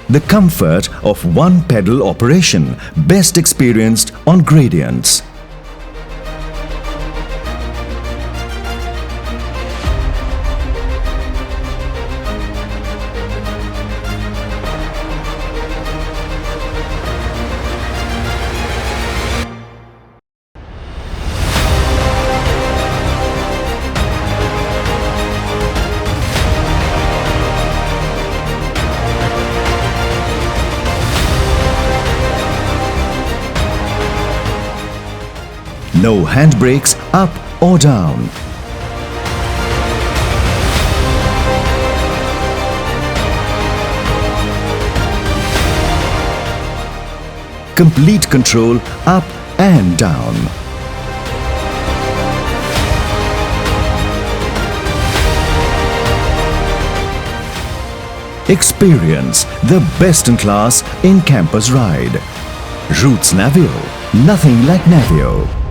The comfort of one pedal operation, best experienced on gradients. No handbrakes up or down. Complete control up and down. Experience the best in class in campus ride. Roots NAVEO. Nothing like NAVEO.